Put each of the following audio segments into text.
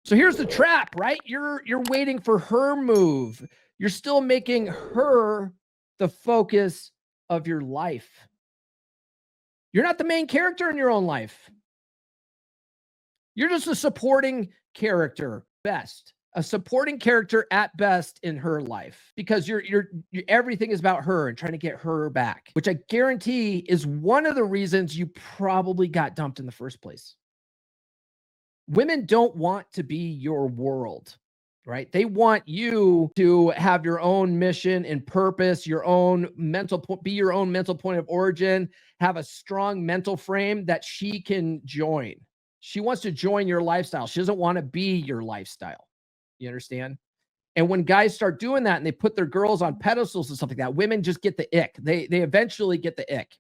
So here's the trap, right? You're waiting for her move. You're still making her the focus of your life. You're not the main character in your own life. You're just a supporting character, best. A supporting character at best in her life, because you're everything is about her and trying to get her back, which I guarantee is one of the reasons you probably got dumped in the first place. Women don't want to be your world, right? They want you to have your own mission and purpose, your own be your own mental point of origin, have a strong mental frame that she can join. She wants to join your lifestyle. She doesn't want to be your lifestyle. You understand? And when guys start doing that and they put their girls on pedestals and stuff like that, women just get the ick. They eventually get the ick,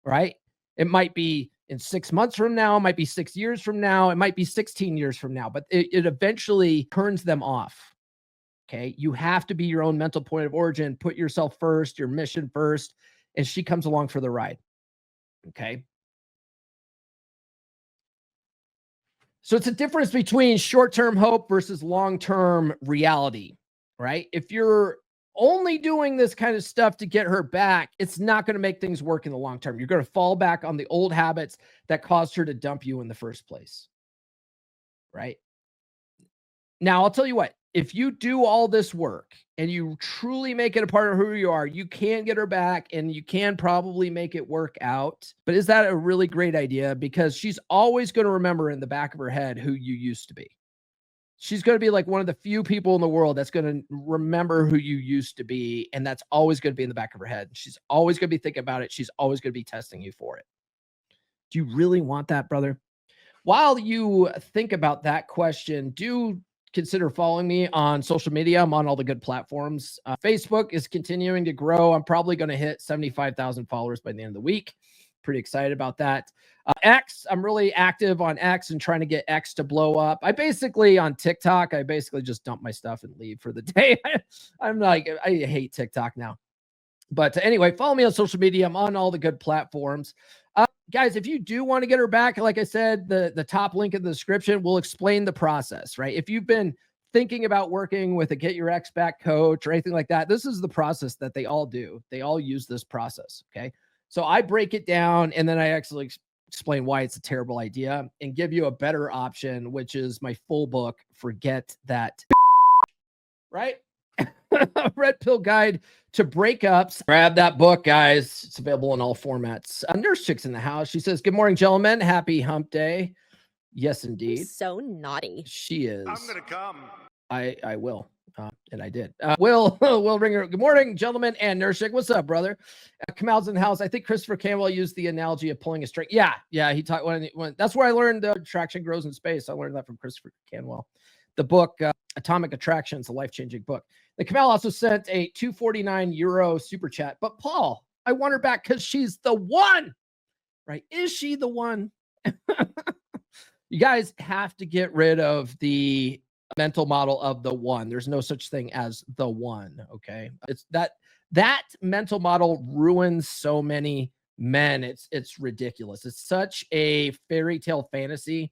right? It might be in 6 months from now, it might be 6 years from now, it might be 16 years from now, but it eventually turns them off. Okay. You have to be your own mental point of origin, put yourself first, your mission first, and she comes along for the ride. Okay. So it's a difference between short-term hope versus long-term reality, right? If you're only doing this kind of stuff to get her back, it's not going to make things work in the long term. You're going to fall back on the old habits that caused her to dump you in the first place, right? Now, I'll tell you what, if you do all this work and you truly make it a part of who you are, you can get her back and you can probably make it work out. But is that a really great idea? Because she's always going to remember in the back of her head who you used to be. She's going to be like one of the few people in the world that's going to remember who you used to be. And that's always going to be in the back of her head. She's always going to be thinking about it. She's always going to be testing you for it. Do you really want that, brother? While you think about that question, do consider following me on social media. I'm on all the good platforms. Facebook is continuing to grow. I'm probably going to hit 75,000 followers by the end of the week. Pretty excited about that. X, I'm really active on X and trying to get X to blow up. On TikTok, I basically just dump my stuff and leave for the day. I'm like, I hate TikTok now. But anyway, follow me on social media. I'm on all the good platforms. Guys, if you do want to get her back, like I said, the top link in the description will explain the process, right? If you've been thinking about working with a Get Your Ex Back coach or anything like that, this is the process that they all do. They all use this process, okay? So I break it down and then I actually explain why it's a terrible idea and give you a better option, which is my full book, Forget That, right? Red Pill Guide to Breakups. Grab that book, guys. It's available in all formats. Nurse Chick's in the house. She says, good morning, gentlemen. Happy hump day. Yes, indeed. So naughty. She is. I'm going to come. I will. And I did. Will Ringer. Good morning, gentlemen and Nurse Chick. What's up, brother? Kamal's in the house. I think Christopher Campbell used the analogy of pulling a string. Yeah. He talked when that's where I learned attraction grows in space. I learned that from Christopher Canwell. The book Atomic Attraction is a life-changing book. The Kamal also sent a €249 super chat. But Paul, I want her back because she's the one, right? Is she the one? You guys have to get rid of the mental model of the one. There's no such thing as the one. Okay, it's that mental model ruins so many men. It's ridiculous. It's such a fairy tale fantasy.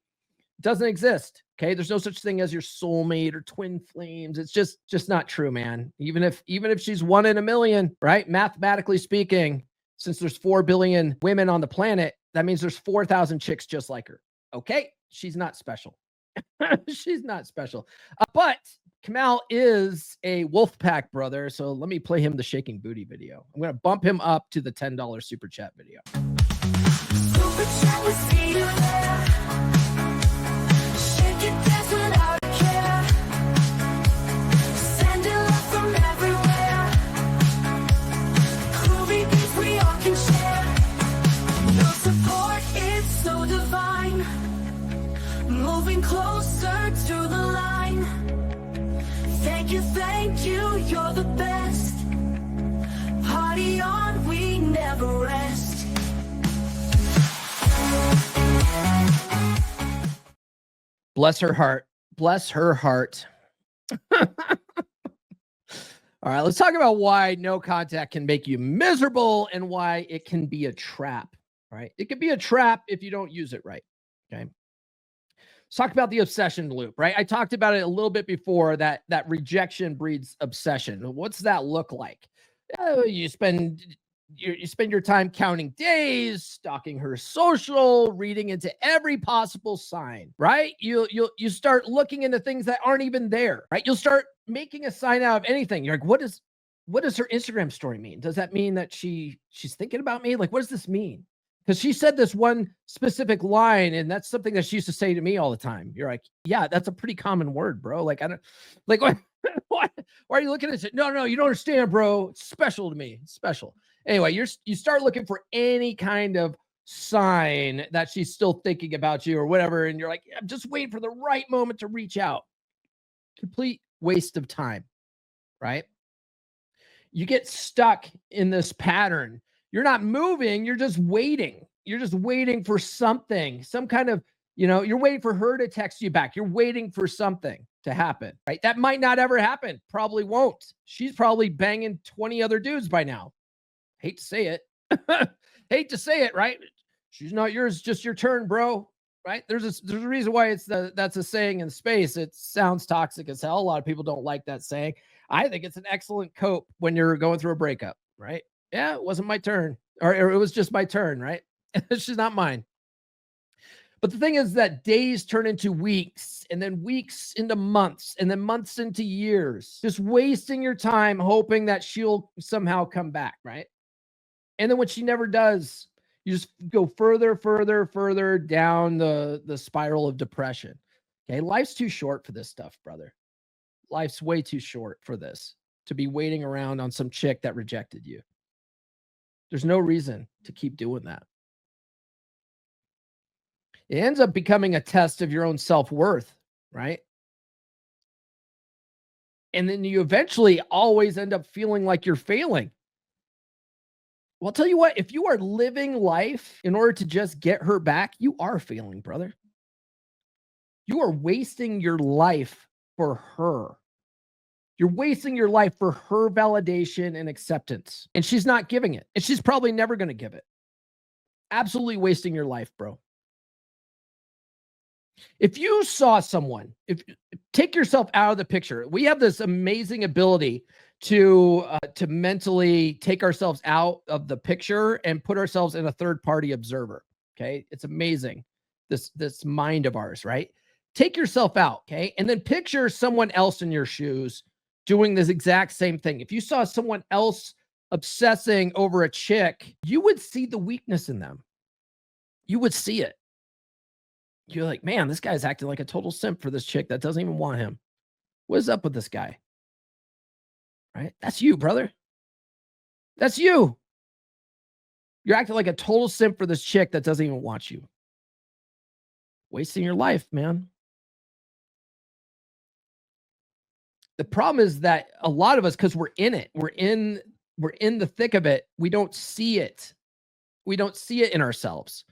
It doesn't exist. Okay, there's no such thing as your soulmate or twin flames. It's just not true, man. Even if she's 1 in a million, right? Mathematically speaking, since there's 4 billion women on the planet, that means there's 4,000 chicks just like her. Okay, she's not special. She's not special. But Kamal is a wolf pack brother, so let me play him the shaking booty video. I'm going to bump him up to the $10 super chat video. Super chat will see you there. Shake it, dance without a care. Send it love from everywhere. Groovy beats we all can share. Your support is so divine. Moving closer to the line. Thank you, you're the best. Party on, we never rest. Bless her heart. Bless her heart. All right, let's talk about why no contact can make you miserable and why it can be a trap, right? It can be a trap if you don't use it right, okay? Let's talk about the obsession loop, right? I talked about it a little bit before, that rejection breeds obsession. What's that look like? You spend your time counting days, stalking her social, reading into every possible sign, right? You start looking into things that aren't even there, right? You'll start making a sign out of anything. You're like, what does her Instagram story mean? Does that mean that she's thinking about me? Like, what does this mean? Because she said this one specific line, and that's something that she used to say to me all the time. You're like, yeah, that's a pretty common word, bro. Like, I don't, like, what? Why are you looking at it? No, you don't understand, bro. It's special to me. It's special. Anyway, you start looking for any kind of sign that she's still thinking about you or whatever, and you're like, I'm just waiting for the right moment to reach out. Complete waste of time, right? You get stuck in this pattern. You're not moving. You're just waiting. You're just waiting for something, some kind of, you're waiting for her to text you back. You're waiting for something to happen, right? That might not ever happen. Probably won't. She's probably banging 20 other dudes by now. Hate to say it. Hate to say it, right? She's not yours, just your turn, bro. Right? There's a reason why that's a saying in space. It sounds toxic as hell. A lot of people don't like that saying. I think it's an excellent cope when you're going through a breakup, right? Yeah, it wasn't my turn, or it was just my turn, right? She's not mine. But the thing is that days turn into weeks, and then weeks into months, and then months into years, just wasting your time hoping that she'll somehow come back, right? And then when she never does, you just go further down the spiral of depression. Okay. Life's too short for this stuff, brother. Life's way too short for this, to be waiting around on some chick that rejected you. There's no reason to keep doing that. It ends up becoming a test of your own self-worth, right? And then you eventually always end up feeling like you're failing. Well, I'll tell you what, if you are living life in order to just get her back, you are failing, brother. You are wasting your life for her. You're wasting your life for her validation and acceptance. And she's not giving it. And she's probably never going to give it. Absolutely wasting your life, bro. If you saw someone, take yourself out of the picture. We have this amazing ability to mentally take ourselves out of the picture and put ourselves in a third-party observer. Okay, it's amazing. This mind of ours, right? Take yourself out, okay, and then picture someone else in your shoes doing this exact same thing. If you saw someone else obsessing over a chick, you would see the weakness in them. You would see it. You're like, man, this guy's acting like a total simp for this chick that doesn't even want him. What is up with this guy? Right? That's you, brother. That's you. You're acting like a total simp for this chick that doesn't even want you. Wasting your life, man. The problem is that a lot of us, because we're in it, we're in the thick of it, we don't see it. We don't see it in ourselves.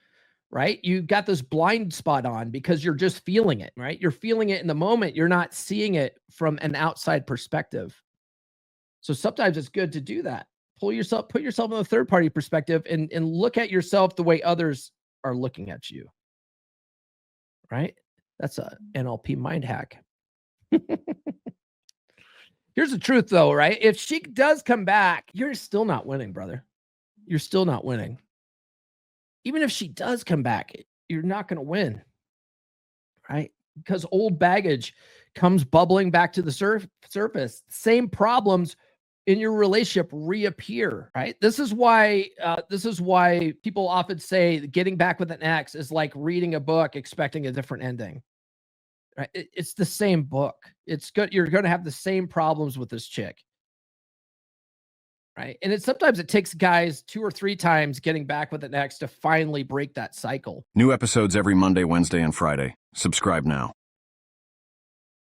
Right? You got this blind spot on because you're just feeling it, right? You're feeling it in the moment. You're not seeing it from an outside perspective. So sometimes it's good to do that. Put yourself in a third party perspective and look at yourself the way others are looking at you. Right? That's a NLP mind hack. Here's the truth though, right? If she does come back, you're still not winning, brother. You're still not winning. Even if she does come back, you're not going to win, right? Because old baggage comes bubbling back to the surface. Same problems in your relationship reappear, right? This is why people often say getting back with an ex is like reading a book expecting a different ending. Right? It's the same book. It's good. You're going to have the same problems with this chick. Right. And sometimes it takes guys 2 or 3 times getting back with an ex to finally break that cycle. New episodes every Monday, Wednesday, and Friday. Subscribe now.